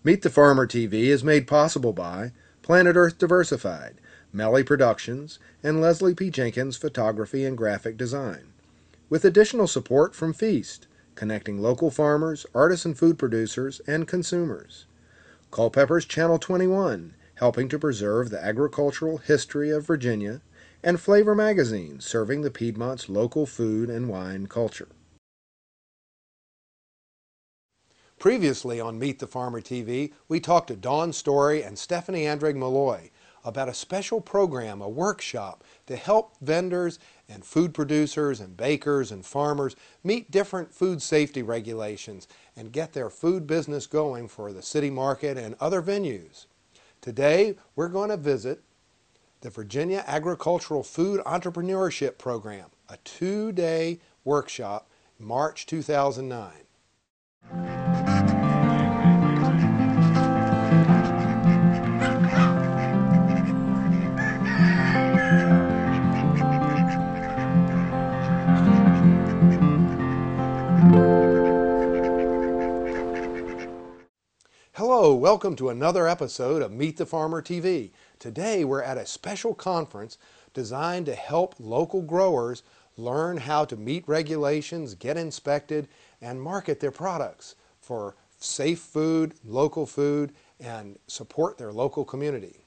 Meet the Farmer TV is made possible by Planet-Earth-Diversified, Melli-Productions, and Leslie P. Jenkins Photography and Graphic Design, with additional support from Feast, connecting local farmers, artisan food producers, and consumers. Culpeper's Channel 21, helping to preserve the agricultural history of Virginia, and Flavor Magazine, serving the Piedmont's local food and wine culture. Previously on Meet the Farmer TV, we talked to Dawn Story and Stephanie Andrigg-Malloy about a special program, a workshop, to help vendors and food producers and bakers and farmers meet different food safety regulations and get their food business going for the city market and other venues. Today, we're going to visit the Virginia Agricultural Food Entrepreneurship Program, a 2-day workshop, March 2009. Hello, welcome to another episode of Meet the Farmer TV. Today we're at a special conference designed to help local growers learn how to meet regulations, get inspected, and market their products for safe food, local food, and support their local community.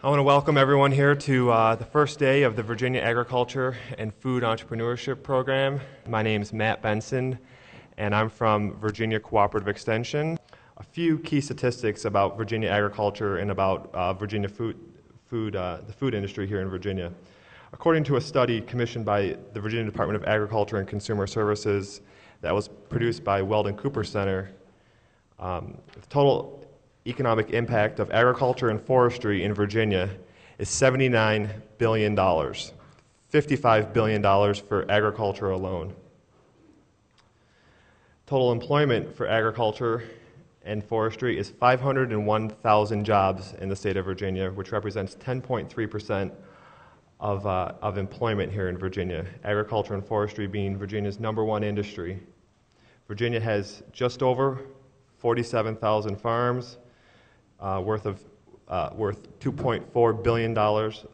I want to welcome everyone here to the first day of the Virginia Agriculture and Food Entrepreneurship Program. My name is Matt Benson, and I'm from Virginia Cooperative Extension. A few key statistics about Virginia agriculture and about Virginia the food industry here in Virginia. According to a study commissioned by the Virginia Department of Agriculture and Consumer Services that was produced by Weldon Cooper Center, the total economic impact of agriculture and forestry in Virginia is $79 billion, $55 billion for agriculture alone. Total employment for agriculture and forestry is 501,000 jobs in the state of Virginia, which represents 10.3% of employment here in Virginia. Agriculture and forestry being Virginia's #1 industry. Virginia has just over 47,000 farms, worth $2.4 billion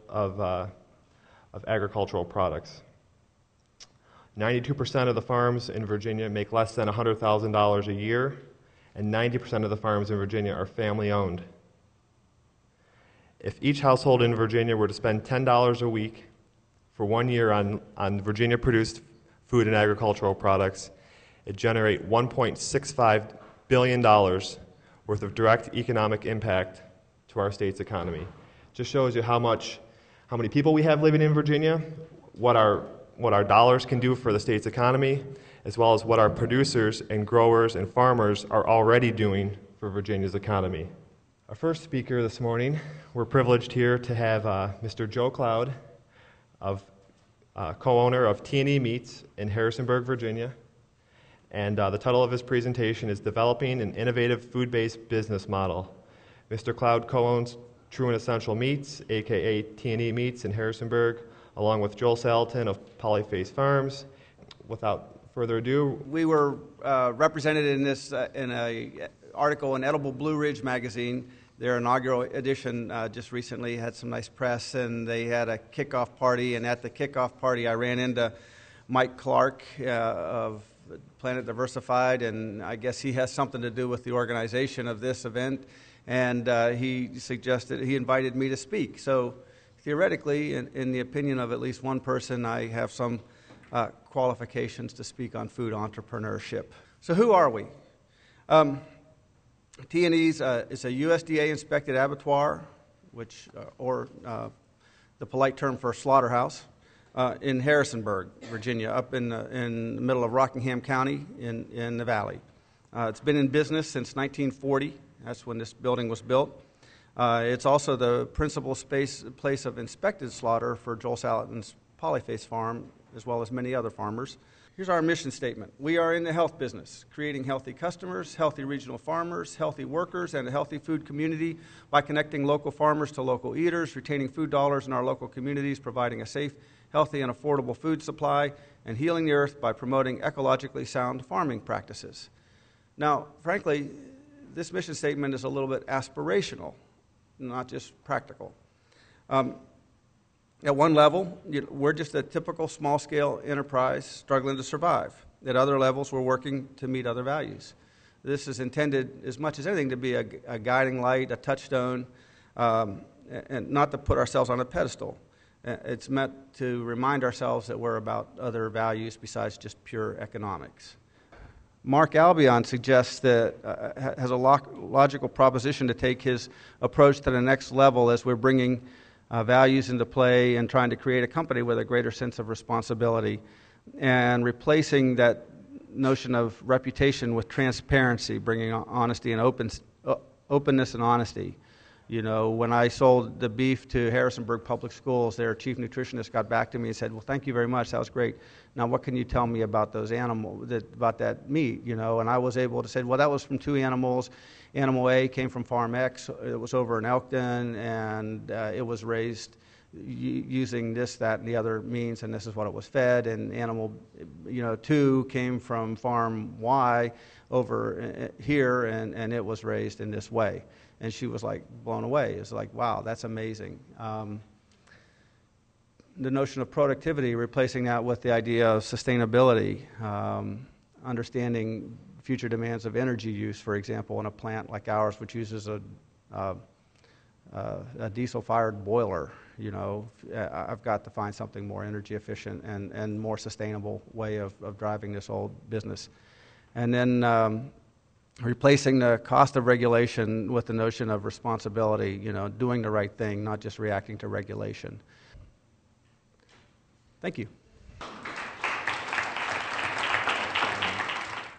of agricultural products. 92% of the farms in Virginia make less than $100,000 a year, and 90% of the farms in Virginia are family-owned. If each household in Virginia were to spend $10 a week for 1 year on Virginia-produced food and agricultural products, it'd generate $1.65 billion worth of direct economic impact to our state's economy. Just shows you how many people we have living in Virginia, what our dollars can do for the state's economy, as well as what our producers and growers and farmers are already doing for Virginia's economy. Our first speaker this morning, we're privileged here to have Mr. Joe Cloud, co-owner of T&E Meats in Harrisonburg, Virginia. And the title of his presentation is Developing an Innovative Food-Based Business Model. Mr. Cloud co-owns True and Essential Meats, aka T&E Meats in Harrisonburg, along with Joel Salatin of Polyface Farms. Without further ado, we were represented in this in an article in Edible Blue Ridge magazine. Their inaugural edition just recently had some nice press, and they had a kickoff party. And at the kickoff party, I ran into Mike Clark of Planet-Diversified, and I guess he has something to do with the organization of this event. And he invited me to speak. So theoretically, in the opinion of at least one person, I have some qualifications to speak on food entrepreneurship. So who are we? T&E's is a USDA-inspected abattoir, or the polite term for slaughterhouse, in Harrisonburg, Virginia, up in the middle of Rockingham County in the valley. It's been in business since 1940. That's when this building was built. It's also the principal place of inspected slaughter for Joel Salatin's Polyface Farm, as well as many other farmers. Here's our mission statement. We are in the health business, creating healthy customers, healthy regional farmers, healthy workers, and a healthy food community by connecting local farmers to local eaters, retaining food dollars in our local communities, providing a safe, healthy, and affordable food supply, and healing the earth by promoting ecologically sound farming practices. Now, frankly, this mission statement is a little bit aspirational, not just practical. At one level, we're just a typical small-scale enterprise struggling to survive. At other levels, we're working to meet other values. This is intended, as much as anything, to be a guiding light, a touchstone, and not to put ourselves on a pedestal. It's meant to remind ourselves that we're about other values besides just pure economics. Mark Albion suggests that, has a logical proposition to take his approach to the next level as we're bringing values into play and trying to create a company with a greater sense of responsibility, and replacing that notion of reputation with transparency, bringing honesty and openness and honesty. You know, when I sold the beef to Harrisonburg Public Schools, their chief nutritionist got back to me and said, "Well, thank you very much. That was great. Now, what can you tell me about those animals, about that meat?" You know, and I was able to say, "Well, that was from 2 animals. Animal A came from Farm X. It was over in Elkton, and it was raised using this, that, and the other means, and this is what it was fed. And animal, 2 came from Farm Y over here, and it was raised in this way." And she was like blown away. It's like, wow, that's amazing. The notion of productivity, replacing that with the idea of sustainability, understanding future demands of energy use, for example, in a plant like ours, which uses a diesel-fired boiler. You know, I've got to find something more energy efficient and more sustainable way of driving this old business. And then replacing the cost of regulation with the notion of responsibility, doing the right thing, not just reacting to regulation. Thank you.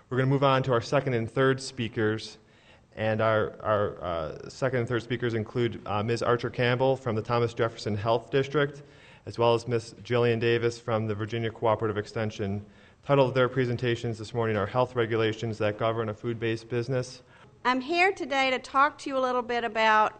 We're going to move on to our second and third speakers. And our second and third speakers include Ms. Archer Campbell from the Thomas Jefferson Health District, as well as Ms. Jillian Davis from the Virginia Cooperative Extension. Title of their presentations this morning are Health Regulations That Govern a Food-Based Business. I'm here today to talk to you a little bit about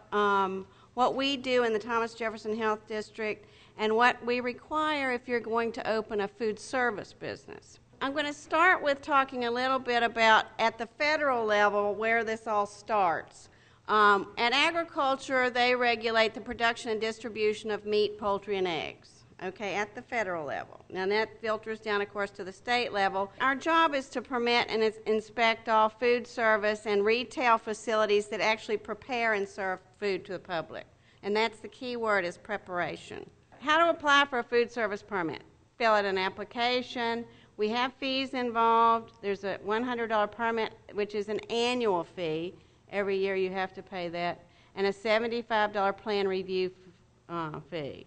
what we do in the Thomas Jefferson Health District and what we require if you're going to open a food service business. I'm going to start with talking a little bit about, at the federal level, where this all starts. At agriculture, they regulate the production and distribution of meat, poultry, and eggs, okay, at the federal level. Now, that filters down, of course, to the state level. Our job is to permit and inspect all food service and retail facilities that actually prepare and serve food to the public. And that's the key word, is preparation. How to apply for a food service permit? Fill out an application. We have fees involved. There's a $100 permit, which is an annual fee. Every year you have to pay that. And a $75 plan review fee.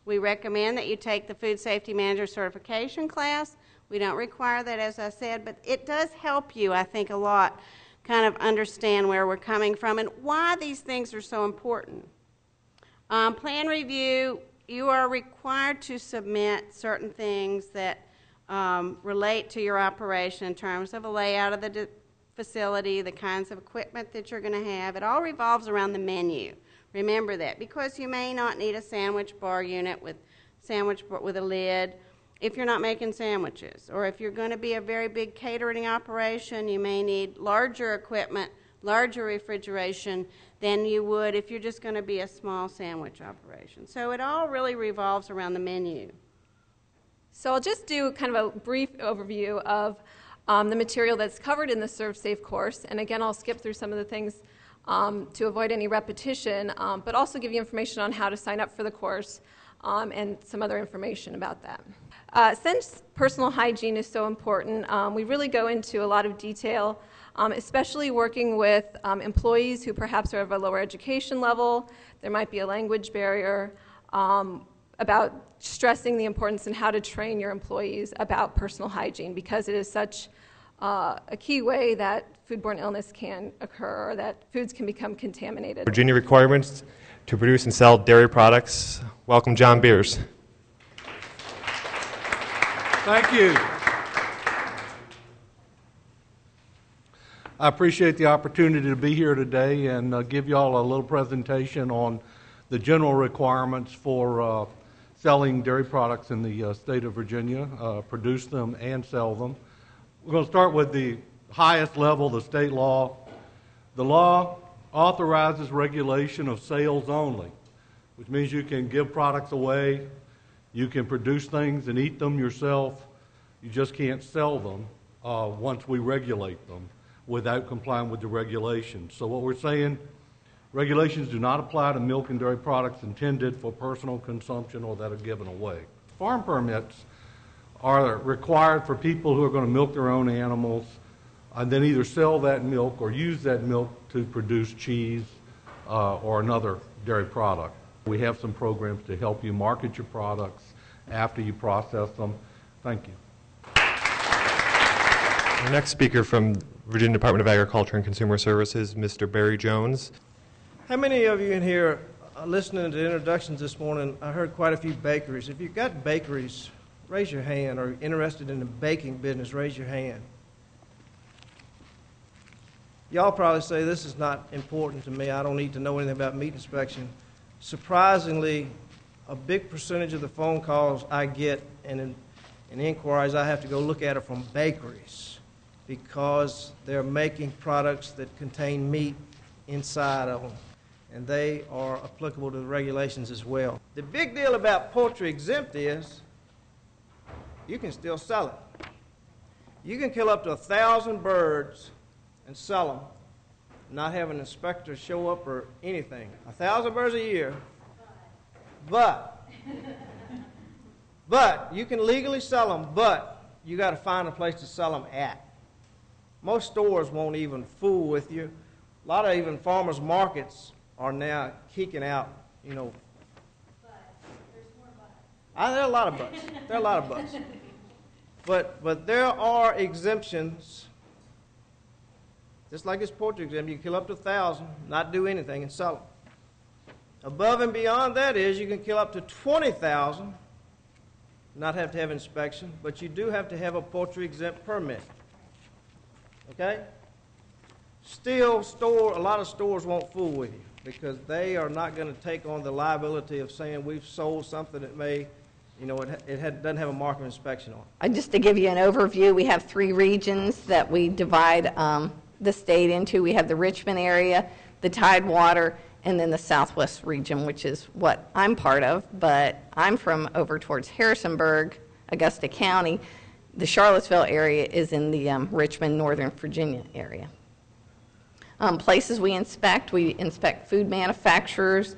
We recommend that you take the Food Safety Manager Certification class. We don't require that, as I said, but it does help you, I think, a lot, kind of understand where we're coming from and why these things are so important. Plan review, you are required to submit certain things that relate to your operation in terms of a layout of the facility, the kinds of equipment that you're going to have. It all revolves around the menu. Remember that, because you may not need a sandwich bar unit with a lid if you're not making sandwiches. Or if you're going to be a very big catering operation, you may need larger equipment, larger refrigeration than you would if you're just going to be a small sandwich operation. So it all really revolves around the menu. So I'll just do kind of a brief overview of the material that's covered in the Serve Safe course. And again, I'll skip through some of the things to avoid any repetition, but also give you information on how to sign up for the course and some other information about that. Since personal hygiene is so important, we really go into a lot of detail, especially working with employees who perhaps are of a lower education level. There might be a language barrier, about stressing the importance and how to train your employees about personal hygiene, because it is such a key way that foodborne illness can occur, or that foods can become contaminated. Virginia requirements to produce and sell dairy products. Welcome, John Beers. Thank you. I appreciate the opportunity to be here today and give you all a little presentation on the general requirements for selling dairy products in the state of Virginia, produce them and sell them. We're going to start with the highest level, the state law. The law authorizes regulation of sales only, which means you can give products away, you can produce things and eat them yourself, you just can't sell them once we regulate them without complying with the regulations. So what we're saying, regulations do not apply to milk and dairy products intended for personal consumption or that are given away. Farm permits are required for people who are going to milk their own animals and then either sell that milk or use that milk to produce cheese or another dairy product. We have some programs to help you market your products after you process them. Thank you. Our next speaker from Virginia Department of Agriculture and Consumer Services, Mr. Barry Jones. How many of you in here listening to the introductions this morning, I heard quite a few bakeries. If you've got bakeries, raise your hand, or interested in the baking business, raise your hand. Y'all probably say, this is not important to me, I don't need to know anything about meat inspection. Surprisingly, a big percentage of the phone calls I get and inquiries I have to go look at are from bakeries because they're making products that contain meat inside of them, and they are applicable to the regulations as well. The big deal about poultry exempt is you can still sell it. You can kill up to 1,000 birds and sell them, not have an inspector show up or anything. 1,000 birds a year, but you can legally sell them, but you got to find a place to sell them at. Most stores won't even fool with you. A lot of even farmers markets are now kicking out, you know. But there's more buts. There are a lot of buts. There are a lot of buts. But there are exemptions. Just like this poultry exemption, you can kill up to 1,000, not do anything, and sell them. Above and beyond that is you can kill up to 20,000, not have to have inspection, but you do have to have a poultry exempt permit. Okay? Still, a lot of stores won't fool with you because they are not going to take on the liability of saying we've sold something that may, you know, doesn't have a mark of inspection on it. Just to give you an overview, we have 3 regions that we divide the state into. We have the Richmond area, the Tidewater, and then the Southwest region, which is what I'm part of, but I'm from over towards Harrisonburg, Augusta County. The Charlottesville area is in the Richmond, Northern Virginia area. Places we inspect food manufacturers,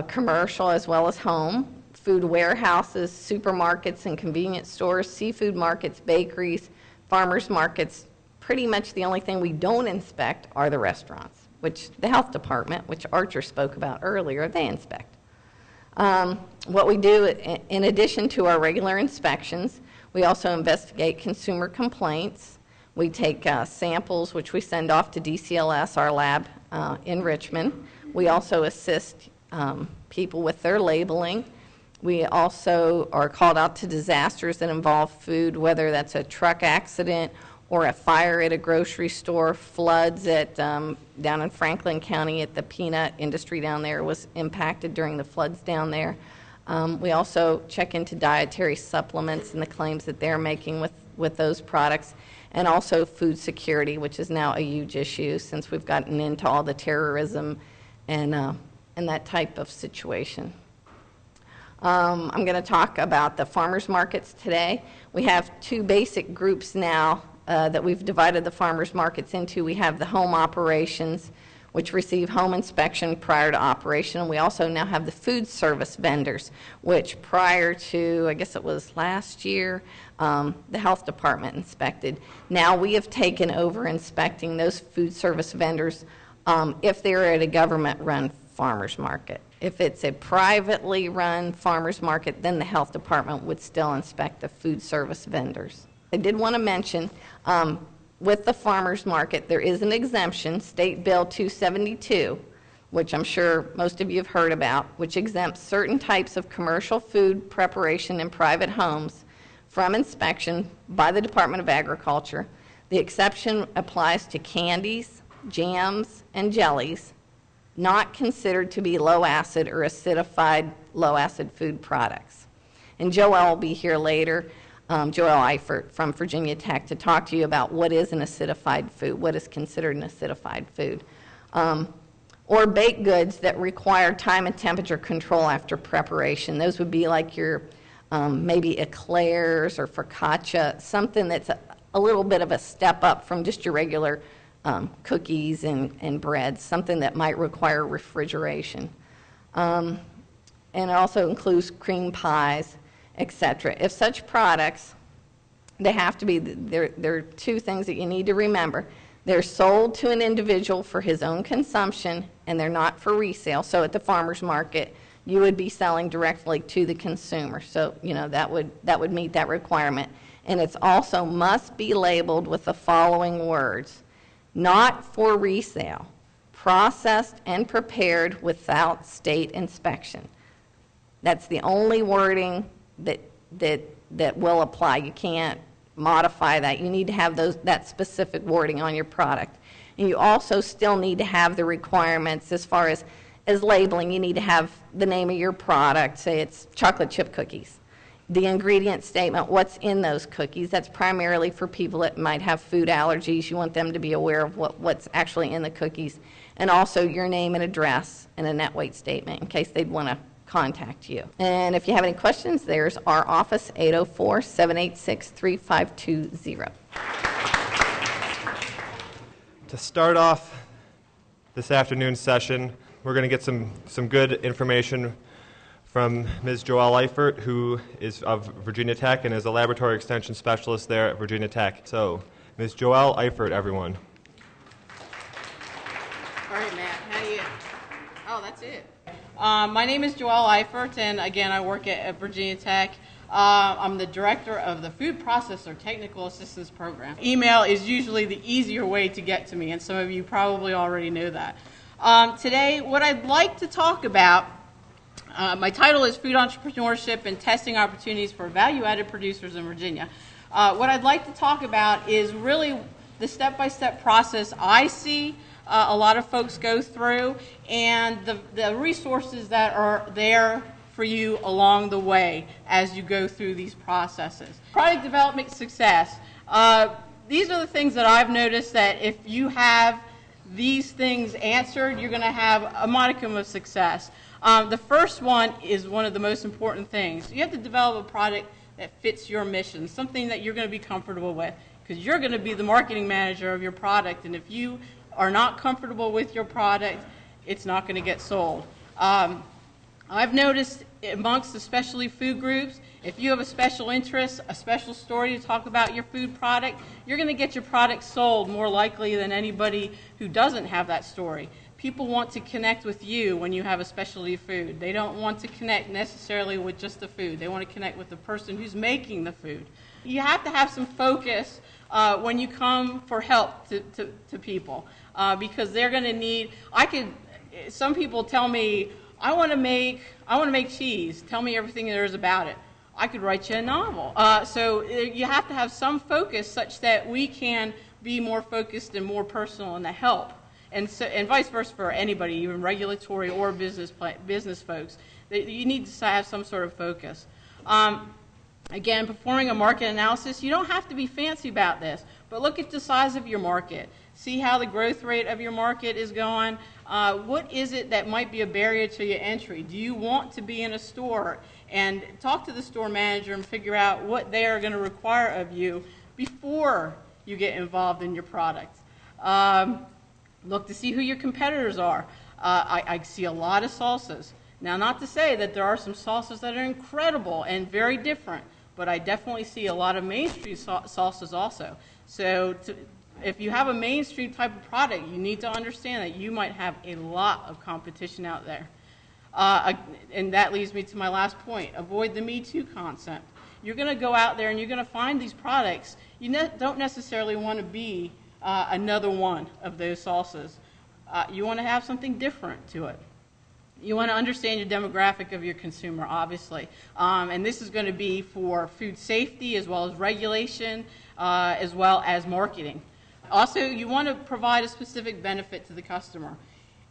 commercial as well as home, food warehouses, supermarkets and convenience stores, seafood markets, bakeries, farmers markets. Pretty much the only thing we don't inspect are the restaurants, which the health department, which Archer spoke about earlier, they inspect. What we do, in addition to our regular inspections, we also investigate consumer complaints. We take samples, which we send off to DCLS, our lab in Richmond. We also assist people with their labeling. We also are called out to disasters that involve food, whether that's a truck accident or a fire at a grocery store, floods at down in Franklin County at the peanut industry down there was impacted during the floods down there. We also check into dietary supplements and the claims that they're making with those products, and also food security, which is now a huge issue since we've gotten into all the terrorism and that type of situation. I'm going to talk about the farmers markets today. We have 2 basic groups now that we've divided the farmers markets into. We have the home operations, which receive home inspection prior to operation. And we also now have the food service vendors, which prior to, I guess it was last year, the health department inspected. Now we have taken over inspecting those food service vendors if they're at a government-run farmers market. If it's a privately run farmers market, then the health department would still inspect the food service vendors. I did want to mention, with the farmers market, there is an exemption, State Bill 272, which I'm sure most of you have heard about, which exempts certain types of commercial food preparation in private homes from inspection by the Department of Agriculture. The exception applies to candies, jams, and jellies not considered to be low acid or acidified low acid food products. And Joelle will be here later. Joelle Eifert from Virginia Tech, to talk to you about what is an acidified food, what is considered an acidified food. Or baked goods that require time and temperature control after preparation. Those would be like your maybe eclairs or focaccia, something that's a little bit of a step up from just your regular cookies and breads, something that might require refrigeration. And it also includes cream pies, etc. If such products, they have to be, there are two things that you need to remember. They're sold to an individual for his own consumption, and they're not for resale. So at the farmer's market, you would be selling directly to the consumer. So, that would meet that requirement. And it's also must be labeled with the following words: not for resale, processed and prepared without state inspection. That's the only wording that will apply. You can't modify that. You need to have that specific wording on your product. And you also still need to have the requirements as far as labeling. You need to have the name of your product. Say it's chocolate chip cookies. The ingredient statement, what's in those cookies. That's primarily for people that might have food allergies. You want them to be aware of what's actually in the cookies. And also your name and address and a net weight statement in case they'd want to contact you. And if you have any questions, there's our office, 804-786-3520. To start off this afternoon's session, we're going to get some good information from Ms. Joelle Eifert, who is of Virginia Tech and is a laboratory extension specialist there at Virginia Tech. So, Ms. Joelle Eifert, everyone. All right, Matt, how are you? Oh, that's it. My name is Joelle Eifert, and again, I work at Virginia Tech. I'm the director of the Food Processor Technical Assistance Program. Email is usually the easier way to get to me, and some of you probably already know that. Today, what I'd like to talk about, my title is Food Entrepreneurship and Testing Opportunities for Value-Added Producers in Virginia. What I'd like to talk about is really the step-by-step process I see a lot of folks go through, and the resources that are there for you along the way as you go through these processes. Product development success. These are the things that I've noticed that if you have these things answered, you're going to have a modicum of success. The first one is one of the most important things. You have to develop a product that fits your mission, something that you're going to be comfortable with, because you're going to be the marketing manager of your product, and if you are not comfortable with your product, it's not going to get sold. I've noticed amongst especially food groups, if you have a special interest, a special story to talk about your food product, you're going to get your product sold more likely than anybody who doesn't have that story. People want to connect with you when you have a specialty food. They don't want to connect necessarily with just the food. They want to connect with the person who's making the food. You have to have some focus when you come for help to people. Because they're going to need, some people tell me, I want to make cheese. Tell me everything there is about it. I could write you a novel. So you have to have some focus such that we can be more focused and more personal in the help. And vice versa for anybody, even regulatory or business folks. You need to have some sort of focus. Again, performing a market analysis, you don't have to be fancy about this, but look at the size of your market. See how the growth rate of your market is going. What is it that might be a barrier to your entry? Do you want to be in a store? And talk to the store manager and figure out what they are going to require of you before you get involved in your product. Look to see who your competitors are. I see a lot of salsas. Now, not to say that there are some salsas that are incredible and very different, but I definitely see a lot of mainstream salsas also. So if you have a mainstream type of product, you need to understand that you might have a lot of competition out there. And that leads me to my last point. Avoid the Me Too concept. You're going to go out there and you're going to find these products. You don't necessarily want to be another one of those salsas. You want to have something different to it. You want to understand your demographic of your consumer, obviously. And this is going to be for food safety as well as regulation, as well as marketing. Also, you want to provide a specific benefit to the customer.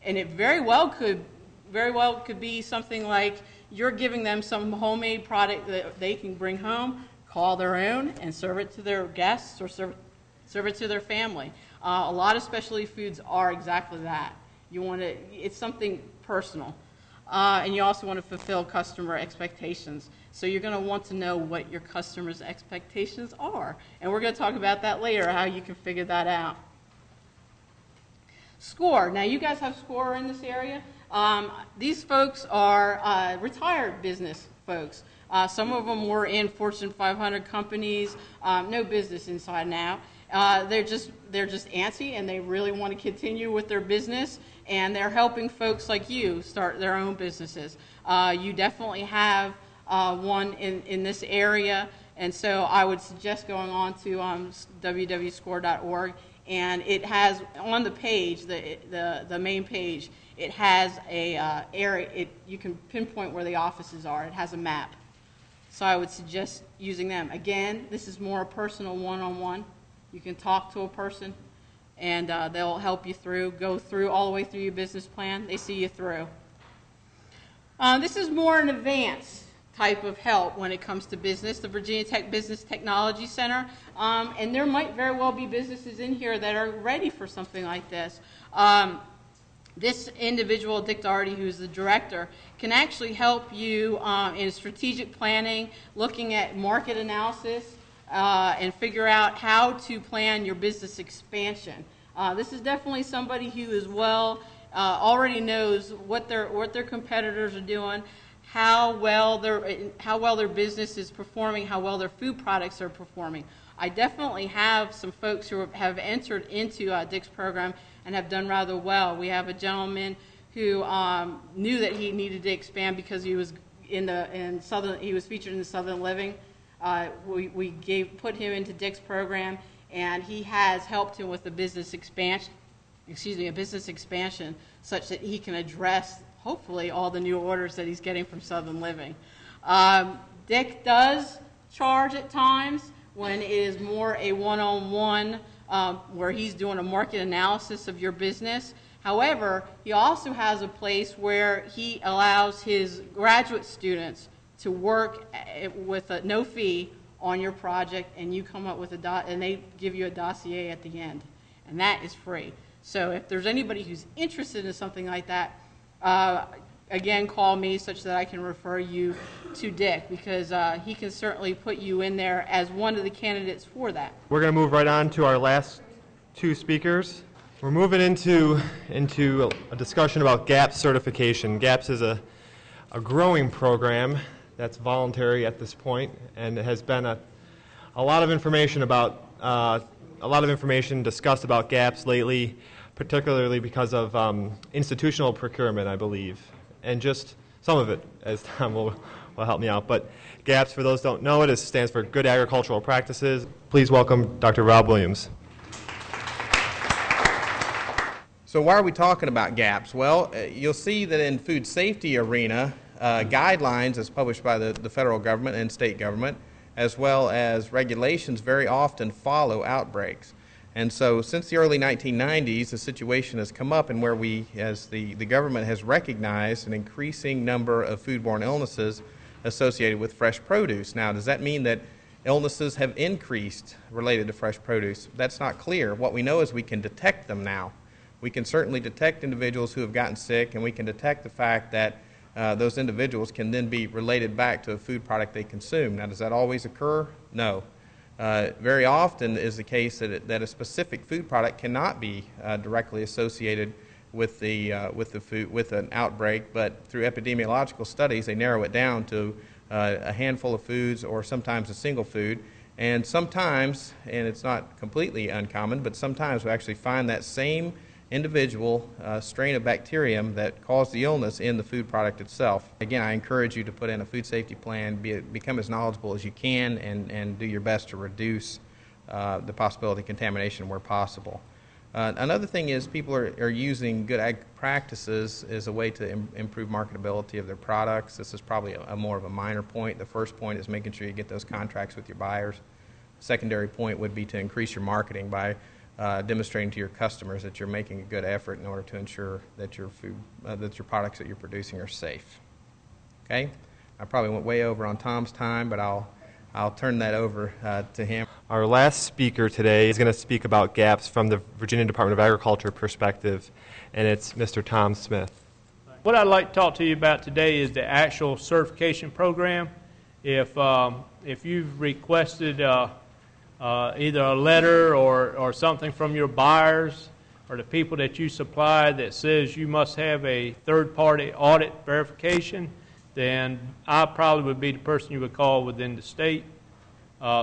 And it very well could be something like you're giving them some homemade product that they can bring home, call their own and serve it to their guests or serve it to their family. A lot of specialty foods are exactly that. It's something personal. And you also want to fulfill customer expectations. So you're going to want to know what your customers' expectations are. And we're going to talk about that later, how you can figure that out. SCORE. Now, you guys have SCORE in this area. These folks are retired business folks. Some of them were in Fortune 500 companies, no business inside now. They're just antsy, and they really want to continue with their business, and they're helping folks like you start their own businesses. You definitely have one in this area, and so I would suggest going on to www.score.org, and it has on the page, the main page, it has a area. You can pinpoint where the offices are. It has a map. So I would suggest using them. Again, this is more a personal one-on-one. You can talk to a person, and they'll help you go through all the way through your business plan. They see you through. This is more an advanced type of help when it comes to business, the Virginia Tech Business Technology Center. And there might very well be businesses in here that are ready for something like this. This individual, Dick Doherty, who's the director, can actually help you in strategic planning, looking at market analysis, and figure out how to plan your business expansion. This is definitely somebody who is already knows what their competitors are doing, how well their business is performing, how well their food products are performing. I definitely have some folks who have entered into Dick's program and have done rather well. We have a gentleman who knew that he needed to expand because he was he was featured in the Southern Living. We put him into Dick's program, and he has helped him with a business expansion such that he can address, hopefully, all the new orders that he's getting from Southern Living. Dick does charge at times when it is more a one-on-one where he's doing a market analysis of your business. However, he also has a place where he allows his graduate students to work with no fee on your project, and you come up with and they give you a dossier at the end, and that is free. So if there's anybody who's interested in something like that, again, call me such that I can refer you to Dick, because he can certainly put you in there as one of the candidates for that. We're going to move right on to our last two speakers. We're moving into a discussion about GAPS certification. GAPS is a growing program that's voluntary at this point, and it has been a lot of information discussed about GAPS lately, particularly because of institutional procurement, I believe, and just some of it, as Tom will help me out. But GAPS, for those who don't know it, stands for Good Agricultural Practices. Please welcome Dr. Rob Williams. So why are we talking about GAPS? Well, you'll see that in food safety arena, guidelines as published by the federal government and state government, as well as regulations, very often follow outbreaks. And so since the early 1990s, the situation has come up in where the government has recognized an increasing number of foodborne illnesses associated with fresh produce. Now, does that mean that illnesses have increased related to fresh produce? That's not clear. What we know is we can detect them now. We can certainly detect individuals who have gotten sick, and we can detect the fact that those individuals can then be related back to a food product they consume. Now, does that always occur? No. Very often is the case that a specific food product cannot be directly associated with an outbreak, but through epidemiological studies, they narrow it down to a handful of foods or sometimes a single food. And sometimes, and it's not completely uncommon, but sometimes we actually find that same individual strain of bacterium that caused the illness in the food product itself. Again, I encourage you to put in a food safety plan, become as knowledgeable as you can, and do your best to reduce the possibility of contamination where possible. Another thing is people are using good ag practices as a way to improve marketability of their products. This is probably more of a minor point. The first point is making sure you get those contracts with your buyers. Secondary point would be to increase your marketing by demonstrating to your customers that you're making a good effort in order to ensure that your products that you're producing are safe. Okay, I probably went way over on Tom's time, but I'll I'll turn that over to him. Our last speaker today is going to speak about gaps from the Virginia Department of Agriculture perspective, and it's Mr. Tom Smith. What I'd like to talk to you about today is the actual certification program. If you've requested either a letter or something from your buyers or the people that you supply that says you must have a third-party audit verification, then I probably would be the person you would call within the state.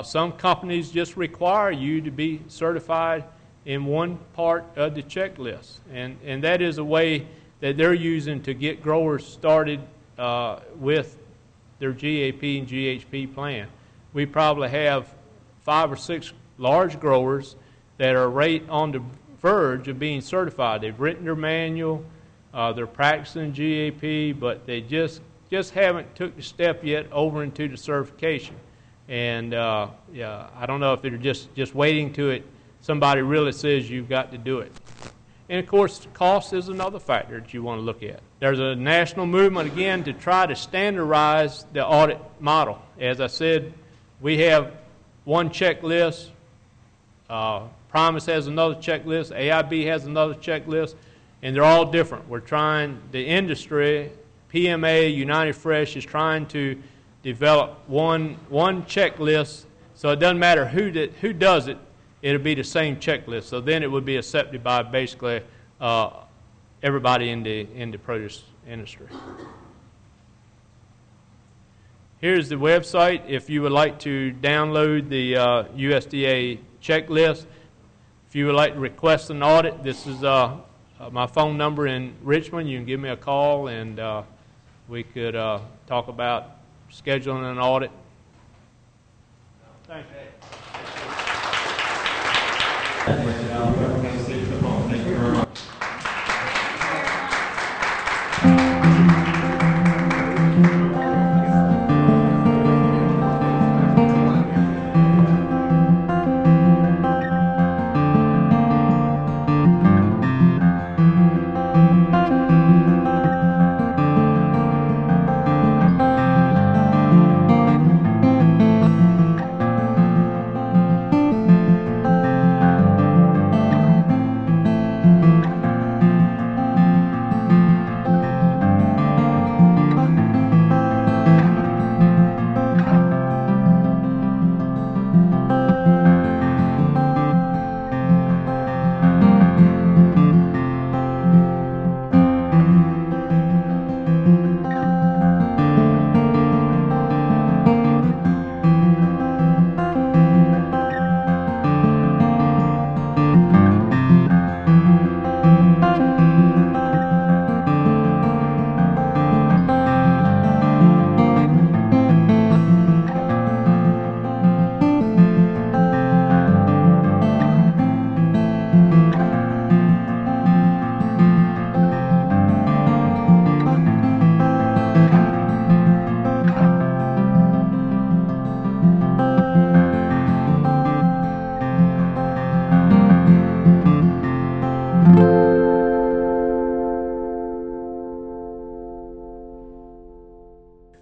Some companies just require you to be certified in one part of the checklist, and that is a way that they're using to get growers started with their GAP and GHP plan. We probably have 5 or 6 large growers that are right on the verge of being certified. They've written their manual, they're practicing GAP, but they just haven't took the step yet over into the certification. And yeah, I don't know if they're just waiting to it. Somebody really says you've got to do it. And of course, cost is another factor that you want to look at. There's a national movement again to try to standardize the audit model. As I said, we have one checklist. Promise has another checklist. AIB has another checklist, and they're all different. We're trying, the industry, PMA, United Fresh is trying to develop one checklist, so it doesn't matter who does it, it'll be the same checklist. So then it would be accepted by basically everybody in the produce industry. Here's the website if you would like to download the USDA checklist. If you would like to request an audit, this is my phone number in Richmond. You can give me a call and we could talk about scheduling an audit. Thank you. Thank you very much.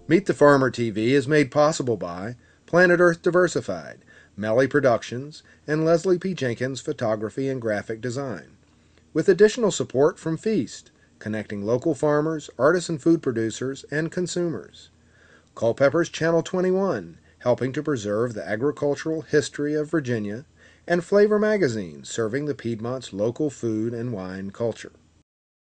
Meet the Farmer TV is made possible by Planet-Earth-Diversified, Melli-Productions, and Leslie P. Jenkins Photography and Graphic Design, with additional support from Feast, connecting local farmers, artisan food producers, and consumers. Culpeper's Channel 21, helping to preserve the agricultural history of Virginia, and Flavor Magazine, serving the Piedmont's local food and wine culture.